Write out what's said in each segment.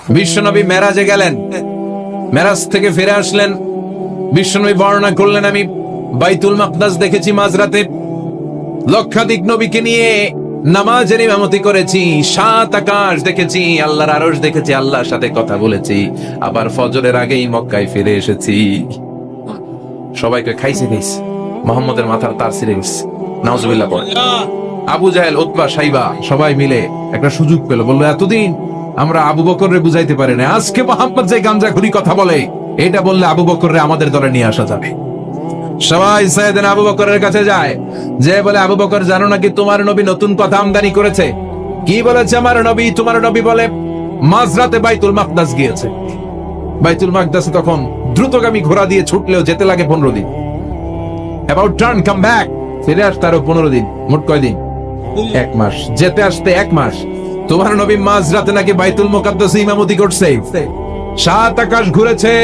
বিশ্বনবী মেরাজে গেলেন, মেরাজ থেকে ফিরে আসলেন। বিশ্বনবী বর্ণনা করলেন, আমি বাইতুল মাকদাস দেখেছি মাঝরাতে, লক্ষাধিক নবীকে নিয়ে নামাজের ইমামতি করেছি, 7 আকাশ দেখেছি, আল্লাহর আরশ দেখেছি, আল্লাহর সাথে কথা বলেছি, আবার ফজরের আগেই মক্কায় ফিরে এসেছি। সবাইকে খাইছে মোহাম্মদের মাথার তার ছিঁড়ে গেছে, নাউজুবিল্লাহ পড়ে। আবু জাহেল, উতবা, সাইবা সবাই মিলে একটা সুযোগ পেল, বললো এতদিন আমরা আবু বকররে বুঝাইতে পারি না, আজকে মোহাম্মদ যে গাঞ্জাখুরি কথা বলে এটা বললে আবু বকররে আমাদের দলে নিয়ে আসা যাবে। সবাই সাইয়েদনা আবু বকরের কাছে যায়, যে বলে আবু বকর জানো নাকি তোমার নবী নতুন কথা আমদানি করেছে? কি বলেছে আমার নবী? তোমার নবী বলে মাঝরাতে বাইতুল মাকদাস গিয়েছে। বাইতুল মাকদাসে তখন দ্রুতগামী ঘোড়া দিয়ে ছুটলেও যেতে লাগে 15 দিন। অ্যাবাউট টার্ন কাম ব্যাক, ফিরে আসতে আরো 15 দিন, মোট কয়দিন? 1 মাস, যেতে আসতে 1 মাস। তোমার নবী মাঝরাতে নাকি বাইতুল মুকাদ্দাসে ইমামতি করছে, 7 আকাশ ঘুরেছে,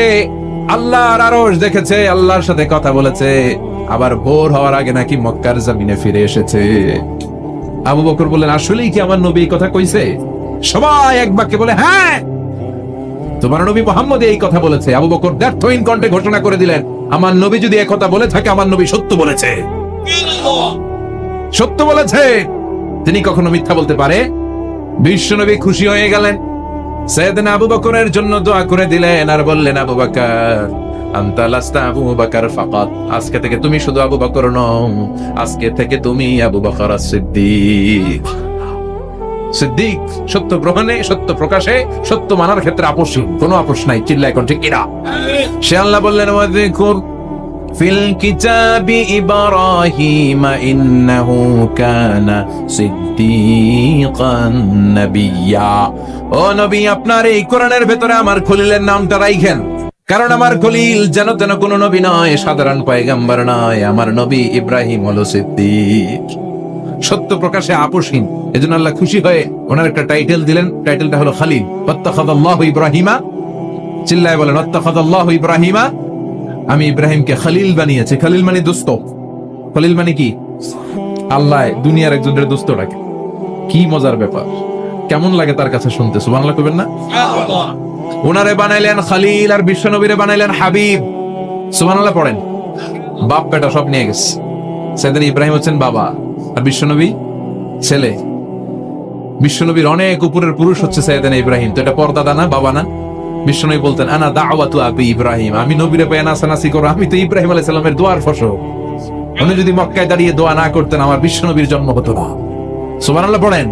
আল্লাহর আরশ দেখেছে, আল্লাহর সাথে কথা বলেছে, আবার ভোর হওয়ার আগে নাকি মক্কার জমিনে ফিরে এসেছে। আবু বকর বললেন, আসলেই কি আমার নবী এই কথা কইছে? সবাই এক বাক্যে বলে, হ্যাঁ তোমার নবী মুহাম্মদ এই কথা বলেছে। আবু বকর দ্ব্যর্থহীন কণ্ঠে ঘোষণা করে দিলেন, আমার নবী যদি এই কথা বলে থাকে, আমার নবী সত্য বলেছে, সত্য বলেছে, তিনি কখনো মিথ্যা বলতে পারে? বিশ্বনবী খুশি হয়ে গেলেন, সাইয়েদনা আবু বকরের জন্য দোয়া করে দিলেন, আর বললেন, আবু বকর আনতা লাস্তা আবু বকর ফাকাত, আজকে থেকে তুমি শুধু আবু বকর নও, আজকে থেকে তুমি আবু বকর as-সিদ্দিক। সিদ্দিক, সত্য গ্রহণে, সত্য প্রকাশে, সত্য মানার ক্ষেত্রে আপোষহীন, কোনো আপোষ নাই। চিল্লা এখন ঠিক কিনা? সে আল্লাহ বললেন, ওয়াযকুর ফিল কিতাবি ইব্রাহিম ইন্নাহু কানা সিদ্দীকান নাবিয়্যা। ও নবী, আপনার এই কোরআনের ভেতরে আমার খলিলের নামটা রাখেন, কারণ আমার খলিল যেন তেন কোন নবী নয়, সাধারণ পয়গম্বর নয়, আমার নবী ইব্রাহিম হলো সিদ্দিক, সত্য প্রকাশে আপোষহীন। এজন্য আল্লাহ খুশি হয়ে ওনার একটা টাইটেল দিলেন, টাইটেলটা হলো খলিল। ওয়াত্তাখাযাল্লাহু ইব্রাহিমা, চিল্লায় বলেন ওয়াত্তাখাযাল্লাহু ইব্রাহিমা, আমি ইব্রাহিমকে খলিল বানিয়েছি। খলিল মানে দোস্ত, খলিল মানে কি? আল্লাহ দুনিয়ার একজনের দোস্ত ডাকে, কি মজার ব্যাপার, কেমন লাগে তার কাছে শুনতে? সুবহানাল্লাহ কইবেন না? ওনারে বানাইলেন খলিল, আর বিশ্বনবীরে বানাইলেন হাবিব। সুবহানাল্লাহ পড়েন। বাপ বেটা সব নিয়ে গেছে। সাইয়েদনা ইব্রাহিম হচ্ছেন বাবা, আর বিশ্বনবী ছেলে। বিশ্বনবীর অনেক উপরের পুরুষ হচ্ছে সাইয়েদনা ইব্রাহিম, তো এটা পরদাদা না, বাবা না? বিশ্বনবী বলতেন, আনা দাওয়াতু আবি ইব্রাহিম, আমি নবীরে পেয়ে নাসানাসি করো, আমি তো ইব্রাহিম আলাইহিস সালামের দোয়ার ফসল। উনি যদি মক্কায় দাঁড়িয়ে দোয়া না করতেন, আমার বিশ্বনবীর জন্ম হতো না। সুবহানাল্লাহ পড়েন।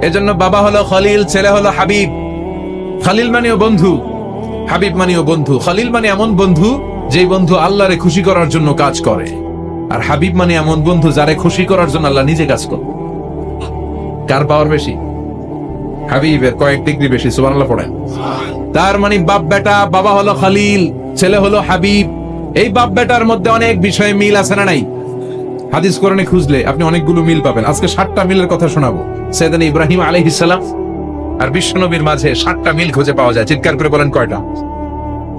এজন্য বাবা হলো খলিল, ছেলে হলো হাবিব। খলিল মানেও বন্ধু, হাবিব মানেও বন্ধু। খলিল মানে এমন বন্ধু যে বন্ধু আল্লাহরে খুশি করার জন্য কাজ করে, আর হাবিব মানে এমন বন্ধু যারে খুশি করার জন্য আল্লাহ নিজে কাজ করে। কার পাওয়ার বেশি? হাবিবের কয়েক ডিগ্রি বেশি। সুবহানাল্লাহ পড়েন। তার মানে বাপ বেটা, বাবা হলো খলিল, ছেলে হলো হাবিব। এই বাপ বেটার মধ্যে অনেক বিষয়ে মিল আছে না নাই? হাদিস কোরআনে খুঁজলে আপনি অনেকগুলো মিল পাবেন। আজকে 7টা মিলের কথা শোনাবো। সাইয়েদনা ইব্রাহিম আলাইহিস সালাম আর বিশ্বনবীর মাঝে 7টা মিল খুঁজে পাওয়া যায়। চিৎকার করে বলেন কয়টা?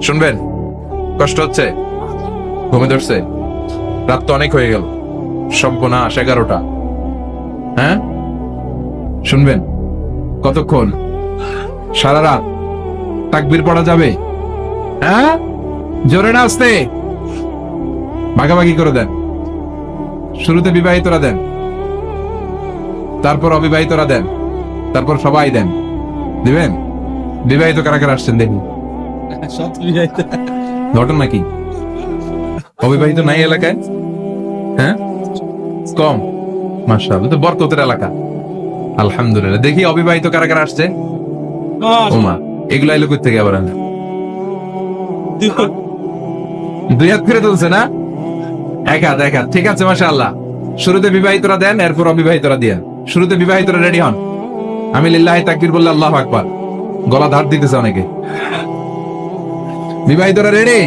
শুনবেন? কষ্ট হচ্ছে? ঘুমে ধরছে? রাত তো অনেক হয়ে গেল, সর্বনাশ 11টা। হ্যাঁ শুনবেন? কতক্ষণ? সারা রাত? তাকবীর পড়া যাবে? হ্যাঁ জোরে না আস্তে? ভাগাভাগি করে দেন। শুরুতে বিবাহিতরা দেন, তারপর অবিবাহিতরা দেন, তারপর সবাই দেন। দিবেন? বিবাহিত কারা কারা আসছেন দেখি? ঘটনা কি? অবিবাহিত নাই এলাকায়? হ্যাঁ কম, মাশাআল্লাহ, তো বরকতের এলাকা। আলহামদুলিল্লাহ। দেখি অবিবাহিত কারা কারা আসছে? ওমা, এগুলো এলো কই থেকে আবার? দুই হাত করে তুলছে না? এক হাত, এক হাত। ঠিক আছে, মাশাআল্লাহ। শুরুতে বিবাহিতরা দেন, এরপর অবিবাহিতরা দিয়েন। শুরুতে বিবাহিতরা রেডি হন। আমি লিল্লাহি তাকবীর বললে আল্লাহু আকবার। গলা ধার দিতেছে অনেকে। বিবাহিতরা রেডি?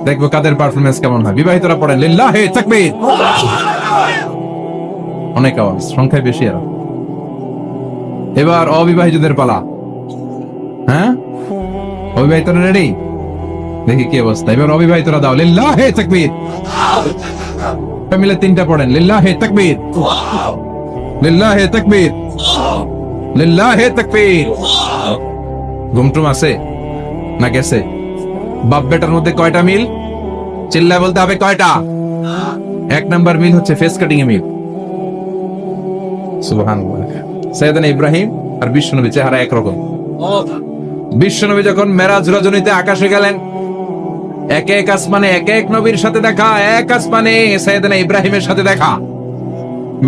দেখবো কাদের পারফরমেন্স কেমন হয়। বিবাহিতরা পড়েন লিল্লাহি তাকবীর। অনেক আওয়াজ, সংখ্যায় বেশি। আর এবার অবিবাহিতদের পালা। হ্যাঁ অবিবাহিতরা রেডি? দেখি কি অবস্থা। এবার অবিবাহিতরা দাও লিল্লাহি তাকবীর। মিলে 3টা পড়েন লিল্লাহি তাকবীর, লিল্লাহি তাকবীর, লিল্লাহি তাকবীর। ঘুমটুম আছে না গেছে? বাপ বেটার মধ্যে কয়টা মিল? চিল্লায় বলতে হবে কয়টা? এক নাম্বার মিল হচ্ছে ফেস কাটিং এ মিল। সুবহানাল্লাহ। সাইয়েদনা ইব্রাহিম আর বিশ্বনবী চেহারা একরকম। বিশ্বনবী যখন মেরাজ রজনীতে আকাশে গেলেন, এক এক আসমানে এক এক নবীর সাথে দেখা, এক আসমানে সাইয়েদনা ইব্রাহিমের সাথে দেখা।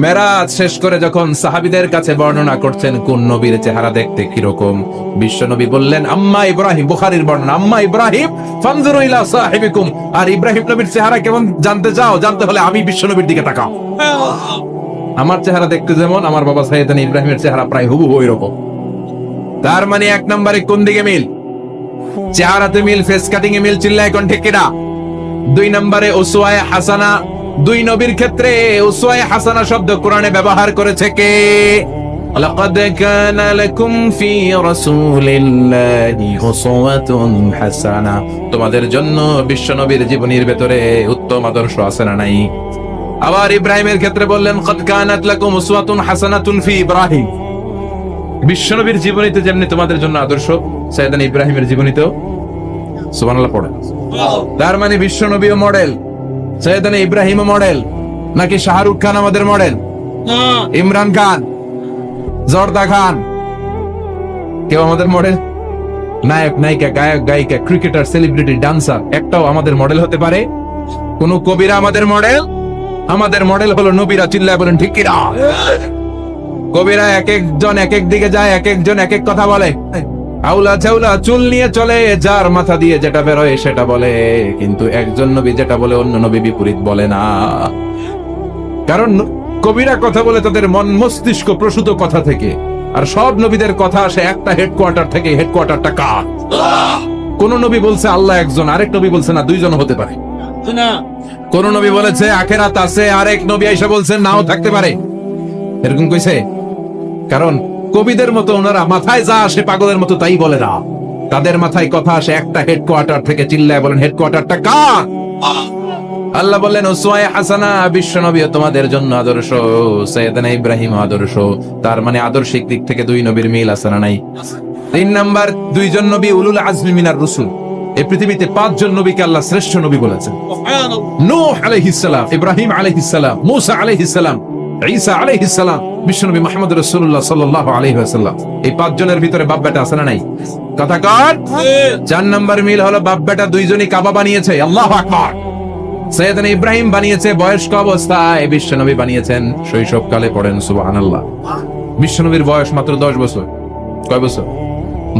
মেরাজ শেষ করে যখন সাহাবীদের কাছে বর্ণনা করছেন কোন নবীর চেহারা দেখতে কিরকম, বিশ্বনবী বললেন আম্মা ইব্রাহিম, বুখারীর বর্ণনা, আম্মা ইব্রাহিম ফানজুরু ইলা সাহিবিকুম, আর ইব্রাহিম নবীর চেহারা কেমন জানতে চাও? জানতে হলে আমি বিশ্বনবীর দিকে তাকাও। আমার চেহারা দেখতে যেমন, আমার বাবা সাইয়েদনা ইব্রাহিমের চেহারা প্রায় হুবহু ওইরকম। তার মানে এক নম্বরে কোন দিকে মিল? চেহারাতে মিল, ফেস কাটিং এ মিল। চিল্লায় এখন ঠিক কিনা? দুই নম্বরে উসওয়ায়ে হাসানা। দুই নবীর ক্ষেত্রে উসওয়ায়ে হাসানা শব্দ কোরআনে ব্যবহার করেছে কে? লাকাদ কানা লাকুম ফি রাসূলিল্লাহি উসওয়াতুন হাসানা। তোমাদের জন্য বিশ্বনবীর জীবনীর ভেতরে উত্তম আদর্শ আছে না নাই? আবার ইব্রাহিমের ক্ষেত্রে বললেন কাদ কানাত লাকুম উসওয়াতুন হাসানাতুন ফি ইব্রাহিম। বিশ্বনবীর জীবনীতে যেমনি তোমাদের জন্য আদর্শ, সাইয়েদনা ইব্রাহিমের জীবনীতেও সুবহানাল্লাহ পড়ে। তার মানে বিশ্বনবীও মডেল, সাইয়েদনা ইব্রাহিমও মডেল। নাকি শাহরুখ খান আমাদের মডেল, ইমরান খান, জর্দা খান, কেউ আমাদের মডেল? নায়ক নায়িকা, গায়ক গায়িকা, ক্রিকেটার, সেলিব্রিটি, ডান্সার একটাও আমাদের মডেল হতে পারে? কোন কবিরা আমাদের মডেল? আমাদের মডেল হলো নবীরা। চিল্লায় বলেন ঠিক কিনা? কবিরা এক একজন এক এক দিকে যায়, এক একজন এক এক কথা বলে। আউলা চাউলা চুল নিয়ে চলে, যার মাথা দিয়ে যেটা বেরোয় সেটা বলে, কিন্তু একজন নবী যেটা বলে অন্য নবী বিপরীত বলে না। কারণ কবিরা কথা বলে তাদের মন মস্তিষ্ক প্রসূত কথা থেকে, আর সব নবীদের কথা আসে একটা হেডকোয়ার্টার থেকে। হেডকোয়ার্টারটা কার? কোন নবী বলছে আল্লাহ একজন, আরেক নবী বলছে না দুইজন হতে পারে। কোন নবী বলেছে আখিরাত আছে, আরেক নবী এসে বলছেন নাও থাকতে পারে। এরকম কইছে? কারণ কবিদের মতো ওনারা মাথায় যা আসে পাগলের মতো তাই বলে না। তাদের মাথায় কথা আসে একটা হেডকোয়ার্টার থেকে। চিল্লায় বলেন হেডকোয়ার্টারটা কার? আল্লাহ বললেন উসওয়ায়ে হাসানা, বিশ্বনবী তোমাদের জন্য আদর্শ, সাইয়েদনা ইব্রাহিম আদর্শ। তার মানে আদর্শিক দিক থেকে দুই নবীর মিল আছে না নাই? তিন নাম্বার, দুইজন নবী উলুল আজমি মিনার রাসূল। এই পৃথিবীতে পাঁচজন নবীকে আল্লাহ শ্রেষ্ঠ নবী বলেছেন। নূহ আলাইহিস সালাম, ইব্রাহিম আলাইহিস সালাম, মূসা আলাইহিস সালাম, ঈসা আলাইহিস সালাম, বিশ্বনবী মুহাম্মদ রাসূলুল্লাহ সাল্লাল্লাহু আলাইহি ওয়াসাল্লাম। এই পাঁচজনের ভিতরে বাপ বেটা আছে না নাই? কথা কর। চার নাম্বার মিল হলো বাপ বেটা দুইজনই কাবা বানিয়েছে। আল্লাহু আকবার। সাইয়েদনা ইব্রাহিম বানিয়েছে বয়স্ক অবস্থায়, বিশ্বনবী বানিয়েছেন শৈশবকালে। পড়েন সুবহানাল্লাহ। বিশ্বনবীর বয়স মাত্র 10 বছর। কয় বছর?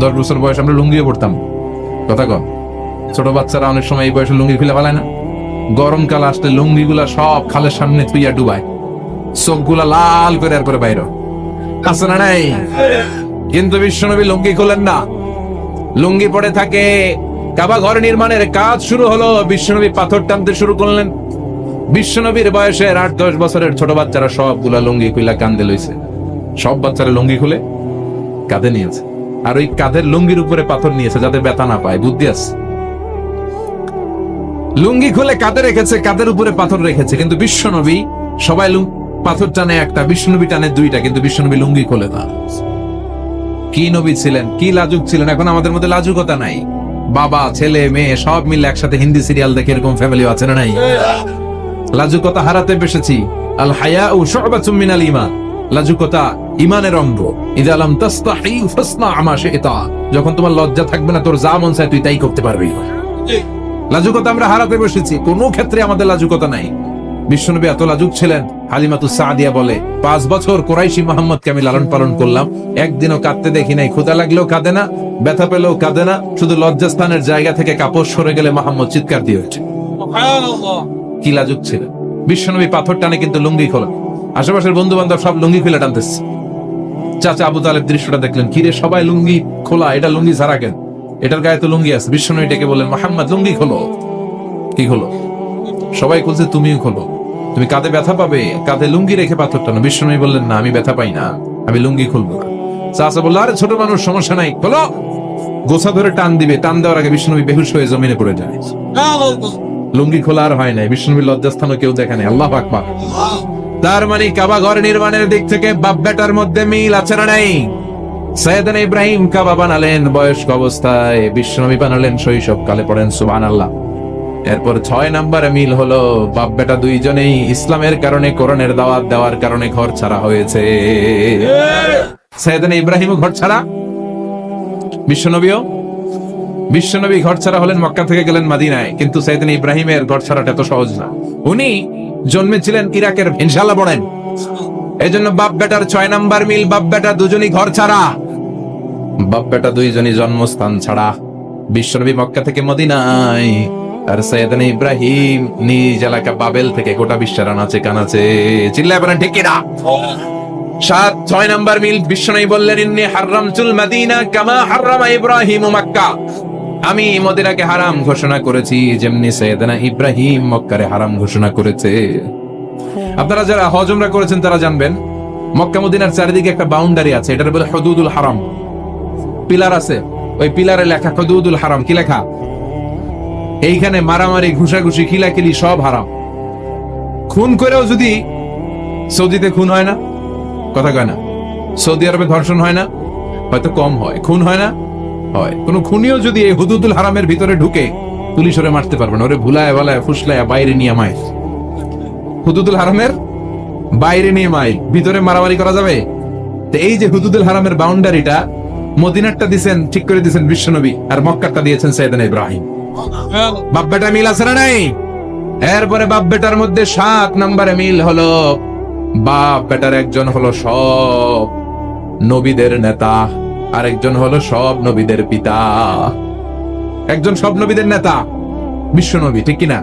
10 বছর বয়স আমরা লুঙ্গিও পড়তাম। কথা কর। ছোট বাচ্চারা অনেক সময় এই বয়সে লুঙ্গি খুলে ফেলায় না? গরমকাল আসলে লুঙ্গিগুলা সব খালের সামনে তুইয়া ডুবায়, চোখগুলা লাল করে আর করে বাইরে আছে না নাই? কিন্তু বিশ্বনবী লুঙ্গি খোলেন না, লুঙ্গি পড়ে থাকে। কাবা ঘর নির্মাণের কাজ শুরু হলো, বিশ্বনবী পাথর টানতে শুরু করলেন। বিশ্বনবীর বয়সের 8-10 বছরের ছোট বাচ্চারা সবগুলা লুঙ্গি খুলে কাঁধে লইছে। সব বাচ্চারা লুঙ্গি খুলে কাঁধে নিয়েছে, আর ওই কাঁধের লুঙ্গির উপরে পাথর নিয়েছে যাতে ব্যথা না পায়। বুদ্ধি আছে। লুঙ্গি খুলে কাঁধে রেখেছে, কাঁধের উপরে পাথর রেখেছে। কিন্তু বিশ্বনবী, সবাই পাথর টানে একটা, বিশ্বনবী টানে দুইটা, কিন্তু বিশ্বনবী লুঙ্গি খোলে না। কি নবী ছিলেন, কি লাজুক ছিলেন! এখন আমাদের মধ্যে লাজুকতা নাই। বাবা ছেলে মেয়ে সব মিলে একসাথে হিন্দি সিরিয়াল দেখে এরকম ফ্যামিলি আছে না নাই? লাজুকতা হারাতে বসেছি। আল হায়াউ শু'বাতুম মিনাল ঈমান। লাজুকতা ঈমানের অঙ্গ। ইযা লাম তাস্তাহি ফাসনা মা শি'তা। যখন তোমার লজ্জা থাকবে না, তোর যা মন চায় তুই তাই করতে পারবি। লাজুকতা আমরা হারাতে বসেছি, কোনো ক্ষেত্রে আমাদের লাজুকতা নাই। বিশ্বনবী এত লাজুক ছিলেন, হালিমাতুস সাদিয়া বলে 5 বছর কুরাইশি মুহাম্মদকে আমি লালন পালন করলাম, একদিনও কাঁদতে দেখি নাই। ক্ষুধা লাগলেও কাঁদে না, ব্যথা পেলেও কাঁদে না। শুধু লজ্জাস্থানের জায়গা থেকে কাপড় সরে গেলে মুহাম্মদ চিৎকার দিয়ে ওঠে। সুবহানাল্লাহ। কি লাজুক ছিলেন বিশ্বনবী! পাথর টানে কিন্তু লুঙ্গি খোলা। আশেপাশের বন্ধু বান্ধব সব লুঙ্গি খুলে টানতেছে। চাচা আবু তালেব দৃশ্যটা দেখলেন, কিরে সবাই লুঙ্গি খোলা, এটা লুঙ্গি ছাড়া কেন? এটার গায়ে তো লুঙ্গি আছে। বিশ্বনবী ডেকে বললেন, মুহাম্মদ লুঙ্গি খোলো। কি খোলো? সবাই বলছে তুমিও খোলো, তুমি কাঁধে ব্যথা পাবে, কাঁধে লুঙ্গি রেখে পাথর টানো। বিশ্বনবী বললেন, না, আমি ব্যথা পাই না, আমি লুঙ্গি খুলবো না। চাচা বলল, আরে ছোট মানুষ, সমস্যা নাই, খোলো। গোছা ধরে টান দিবে, টান দেওয়ার আগে বিশ্বনবী বেহুশ হয়ে জমিনে পড়ে যায়। লুঙ্গি খোলা আর হয় নাই। বিশ্বনবীর লজ্জাস্থানও কেউ দেখে নাই। আল্লাহু আকবার। তার মানে কাবা ঘর নির্মাণের দিক থেকে বাপ বেটার মধ্যে মিল আছে না নাই? সাইয়েদনা ইব্রাহিম কাবা বানালেন বয়স্ক অবস্থায়, বিশ্বনবী বানালেন শৈশবকালে, পড়েন সুবহানাল্লাহ। এরপর 6 নম্বরে মিল হলো বাপ বেটা দুইজনেই ইসলামের কারণে, কোরআনের দাওয়াত দেওয়ার কারণে ঘর ছাড়া হয়েছে। সাইয়েদনা ইব্রাহিমও ঘর ছাড়া, বিশ্বনবী ঘর ছাড়া হলেন, মক্কা থেকে গেলেন মদিনায়। কিন্তু সাইয়েদনা ইব্রাহিমের ঘর ছাড়াটা এত সহজ না। উনি জন্মেছিলেন ইরাকের, ইনশাআল্লাহ পড়েন। এই জন্য বাপ বেটার 6 নাম্বার মিল, বাপ বেটা দুজনই ঘর ছাড়া, বাপ বেটা দুইজনই জন্মস্থান ছাড়া। বিশ্বনবী মক্কা থেকে মদিনায়, আর সাইয়েদনা ইব্রাহিম নিজ এলাকা বাবেল থেকে গোটা বিশ্বের আনাচে কানাচে। চিল্লায় বলেন ঠিক কিনা? 6 নাম্বার মিল, বিশ্বনবী বললেন ইন্নী হারামতুল মদিনা কামা হারামা ইব্রাহিম মক্কা। আমি মদিনাকে হারাম ঘোষণা করেছি যেমনি সাইয়েদনা ইব্রাহিম মক্কারে হারাম ঘোষণা করেছে। আপনারা যারা হজ উমরা করেছেন তারা জানবেন, মক্কা মদিনার চারিদিকে একটা বাউন্ডারি আছে, এটার বলে হুদুদুল হারাম। পিলার আছে, ওই পিলারে লেখা হুদুদুল হারাম। কি লেখা? এইখানে মারামারি, ঘুষাঘুষি, খিলাখিলি সব হারাম। খুন করেও যদি, সৌদিতে খুন হয় না, কথা কয় না, সৌদি আরবে ধর্ষণ হয় না, হয়তো কম হয়, খুন হয় না, হয়। কোন খুনিও যদি এই হুদুদুল হারামের ভিতরে ঢুকে, পুলিশ ওরে মারতে পারবে না, ওরে ভুলায় ভালায় ফুসলায় বাইরে নিয়ে মায়। হুদুদুল হারামের বাইরে নিয়ে মাই, ভিতরে মারামারি করা যাবে? তো এই যে হুদুদুল হারামের বাউন্ডারিটা, মদিনারটা দিয়েছেন, ঠিক করে দিয়েছেন বিশ্বনবী, আর মক্কারটা দিয়েছেন সাইয়েদনা ইব্রাহিম। বাপ বেটা মিল আছে না নাই? এরপরে বাপ বেটার মধ্যে 7 নম্বরে মিল হলো, বাপ বেটার একজন হলো সব নবীদের নেতা, আরেকজন হলো সব নবীদের পিতা। একজন সব নবীদের নেতা বিশ্বনবী, ঠিক কিনা?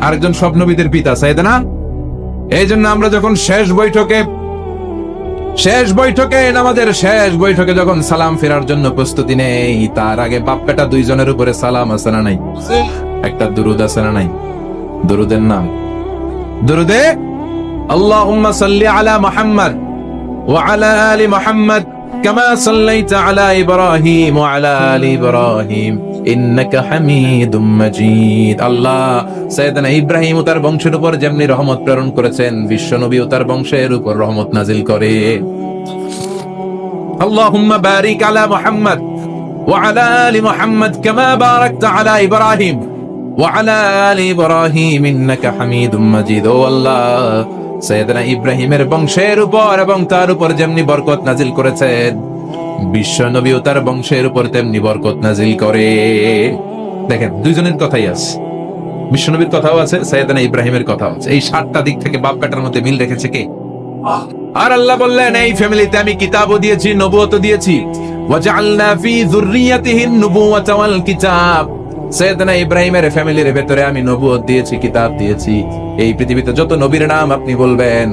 আরেকজন সব নবীদের পিতা সাইয়েদনা। এই জন্য আমরা যখন শেষ বৈঠকে আমাদের শেষ বৈঠকে যখন সালাম ফেরার জন্য প্রস্তুতি নেই, তার আগে বাপ বেটা দুইজনের উপরে সালাম আছে না নাই? একটা দুরুদ আছে না নাই? দুরুদের নাম দুরুদে আল্লাহুম্মা সাল্লি আলা মুহাম্মদ ওয়া আলা আলি মুহাম্মদ কামা সাল্লাইতা আলা ইব্রাহিম ওয়া আলা আলি ইব্রাহিম ইন্নাকা হামিদুম মাজিদ। আল্লাহ সাইয়েদনা ইব্রাহিম ও তার বংশের উপর যেমনি রহমত প্রেরণ করেছেন, বিশ্বনবী ও তার বংশের উপর রহমত নাজিল করে। আল্লাহুম্মা বারিক আলা মুহাম্মদ ওয়া আলা আলি মুহাম্মদ কামা বারাকতা আলা ইব্রাহিম ওয়া আলা আলি ইব্রাহিম ইন্নাকা হামিদুম মাজিদ। ও আল্লাহ, সাইয়েদনা ইব্রাহিমের বংশের উপর এবং তার উপর যেমনি বরকত নাজিল করেছেন, বিশ্বনবী ও তার বংশের উপর তেমনি বরকত নাজিল করে। দেখেন, দুইজনের কথাই আছে, বিশ্বনবীর কথাও আছে, সাইয়েদনা ইব্রাহিমের কথাও আছে। এই 7টা দিক থেকে বাপ বেটার মধ্যে মিল রেখেছে কে? আর আল্লাহ বললেন এই ফ্যামিলিতে আমি কিতাবও দিয়েছি, নবুয়তও দিয়েছি। ওয়াজআলনা ফি যুররিয়াতিহিন নুবুওয়াতা ওয়াল কিতাব। সাইয়েদনা ইব্রাহিমের ফ্যামিলির ভেতরে আমি নবুয়ত দিয়েছি, কিতাব দিয়েছি। এই পৃথিবীতে যত নবীর নাম আপনি বলবেন